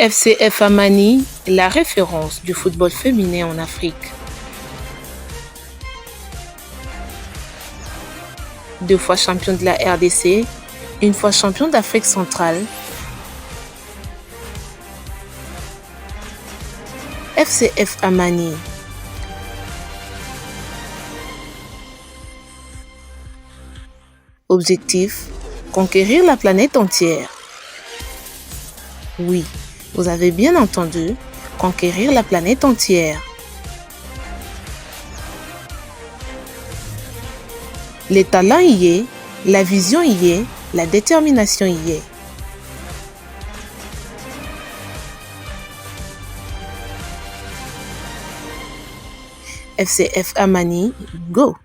FCF Amani, la référence du football féminin en Afrique. 2 fois champion de la RDC, 1 fois champion d'Afrique centrale. FCF Amani. Objectif, conquérir la planète entière. Oui, vous avez bien entendu, conquérir la planète entière. Les talents y est, la vision y est, la détermination y est. FCF Amani, go!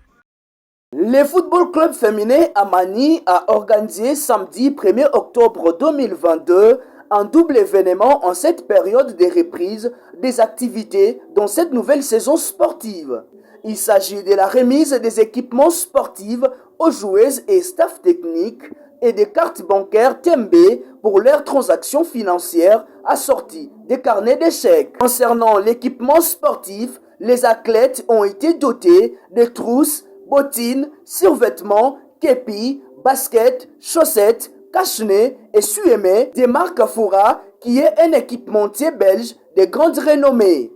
Le Football Club féminin Amani a organisé samedi 1er octobre 2022 un double événement en cette période de reprise des activités dans cette nouvelle saison sportive. Il s'agit de la remise des équipements sportifs aux joueuses et staff techniques et des cartes bancaires Tembe pour leurs transactions financières assorties des carnets d'échecs. Concernant l'équipement sportif, les athlètes ont été dotés de trousses, bottines, survêtements, képis, baskets, chaussettes, cache-nez et suémés des marques Fura qui est un équipementier belge de grande renommée.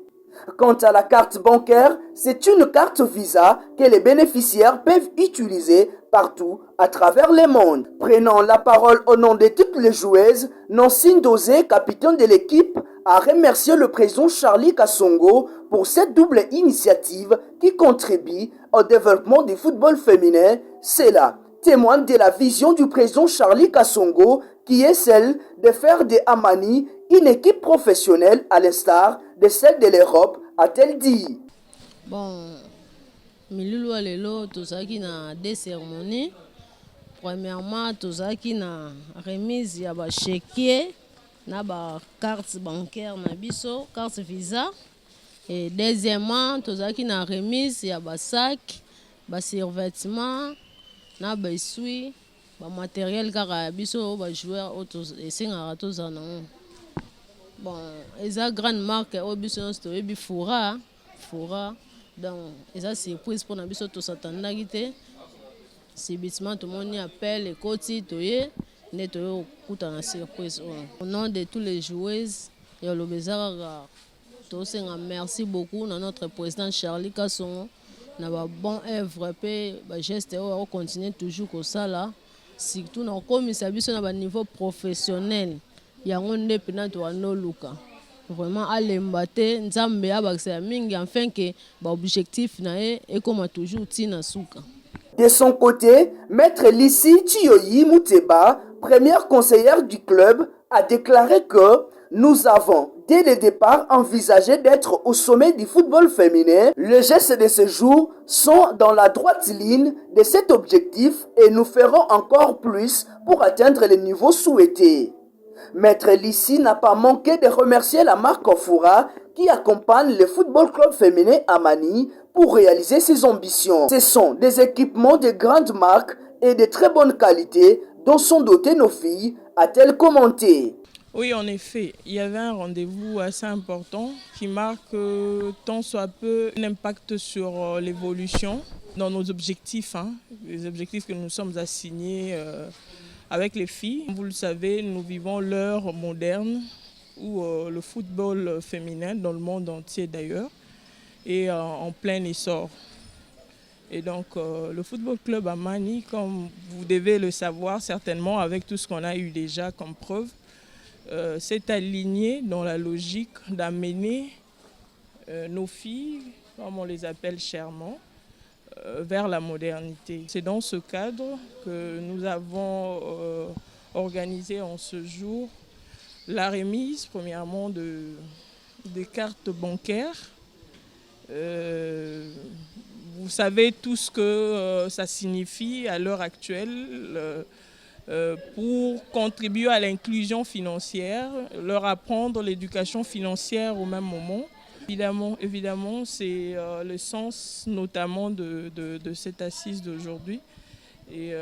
Quant à la carte bancaire, c'est une carte Visa que les bénéficiaires peuvent utiliser partout à travers le monde. Prenant la parole au nom de toutes les joueuses, Nancy Dosé, capitaine de l'équipe, a remercié le président Charlie Kassongo pour cette double initiative qui contribue au développement du football féminin. Cela témoigne de la vision du président Charlie Kassongo qui est celle de faire de Amani une équipe professionnelle à l'instar de celle de l'Europe, a-t-elle dit. Bon, milulu lelo tozaki na deux cérémonies. Premièrement, tozaki na remise ya ba chéquier na ba carte bancaire na biso, carte Visa. Et deuxièmement, tozaki na remise ya ba sac, ba survêtement na ba essuie, ba matériel kaka biso ba joueur auto esengaka tozala nango. Bon, eza grande marque oyo biso nyonso toyebi Fura, donc eza surprise mpona biso tosatandaki te. Subitement tomoni appel ekoti toye nde toye kokuta na surprise oyo. Au nom de tous les joueuses ya oloba eza kaka tosenga merci beaucoup na notre président Charlie Kassongo na ba bon œuvre mpe ba geste oyo akocontinue toujours kosala surtout na kokomisa biso na ba niveau professionnel. Yango nde pena toanoluka vraiment alemba te nzambe abakisa mingi afin que ba objectif na ye ekoma toujours tina suka. De son côté, Maître Lissi Tioyi Mouteba, première conseillère du club, a déclaré que nous avons, dès le départ, envisagé d'être au sommet du football féminin. Les gestes de ce jour sont dans la droite ligne de cet objectif et nous ferons encore plus pour atteindre le niveau souhaité. Maître Lissi n'a pas manqué de remercier la marque Fura qui accompagne le football club féminin Amani pour réaliser ses ambitions. Ce sont des équipements de grande marque et de très bonne qualité dont sont dotées nos filles, a-t-elle commenté. Oui, en effet, il y avait un rendez-vous assez important qui marque tant soit peu un impact sur l'évolution dans nos objectifs, les objectifs que nous sommes assignés avec les filles. Vous le savez, nous vivons l'ère moderne où le football féminin, dans le monde entier d'ailleurs, est en plein essor. Et donc le Football Club Amani, comme vous devez le savoir certainement avec tout ce qu'on a eu déjà comme preuve, s'est aligné dans la logique d'amener nos filles, comme on les appelle chèrement, vers la modernité. C'est dans ce cadre que nous avons organisé en ce jour la remise, premièrement, des cartes bancaires. Vous savez tout ce que ça signifie à l'heure actuelle pour contribuer à l'inclusion financière, leur apprendre l'éducation financière au même moment. Évidemment, c'est le sens notamment de cette assise d'aujourd'hui. Et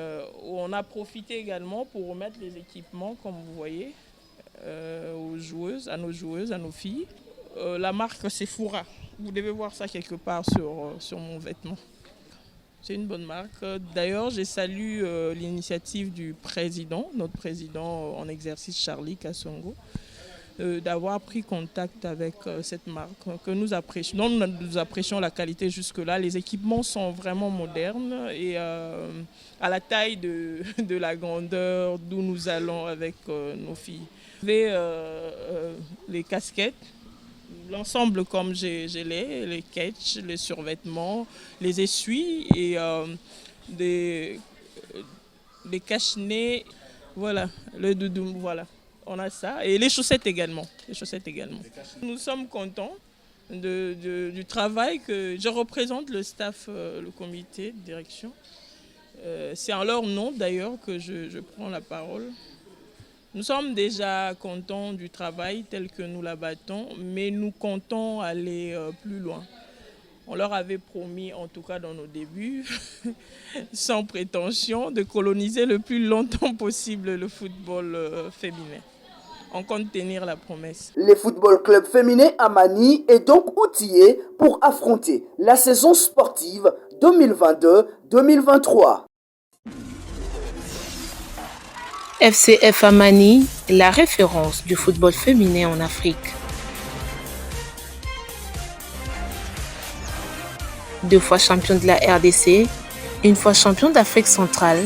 on a profité également pour remettre les équipements, comme vous voyez, aux joueuses, à nos filles. La marque, c'est Foura. Vous devez voir ça quelque part sur mon vêtement. C'est une bonne marque. D'ailleurs, j'ai salué l'initiative du président, notre président en exercice, Charlie Kassongo, d'avoir pris contact avec cette marque que nous apprécions. Nous apprécions la qualité jusque-là. Les équipements sont vraiment modernes et à la taille de la grandeur d'où nous allons avec nos filles. Les casquettes, l'ensemble comme j'ai les catchs, les survêtements, les essuies et des cache-nez, voilà, le doudou, voilà. On a ça. Et les chaussettes également. Nous sommes contents du travail que je représente le staff, le comité de direction. C'est en leur nom d'ailleurs que je prends la parole. Nous sommes déjà contents du travail tel que nous l'abattons, mais nous comptons aller plus loin. On leur avait promis, en tout cas dans nos débuts, sans prétention, de coloniser le plus longtemps possible le football féminin. On compte tenir la promesse. Le football club féminin Amani est donc outillé pour affronter la saison sportive 2022-2023. FCF Amani, la référence du football féminin en Afrique. 2 fois champion de la RDC, 1 fois champion d'Afrique centrale.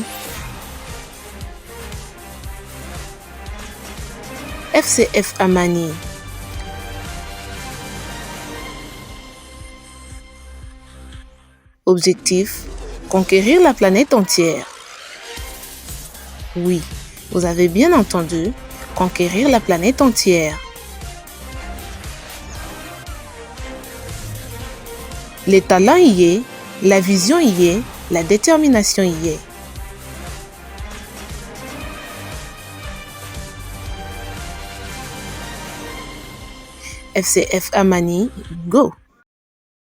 FCF Amani. Objectif, conquérir la planète entière. Oui, vous avez bien entendu, conquérir la planète entière. Les talents y est, la vision y est, la détermination y est. FCF Amani, go!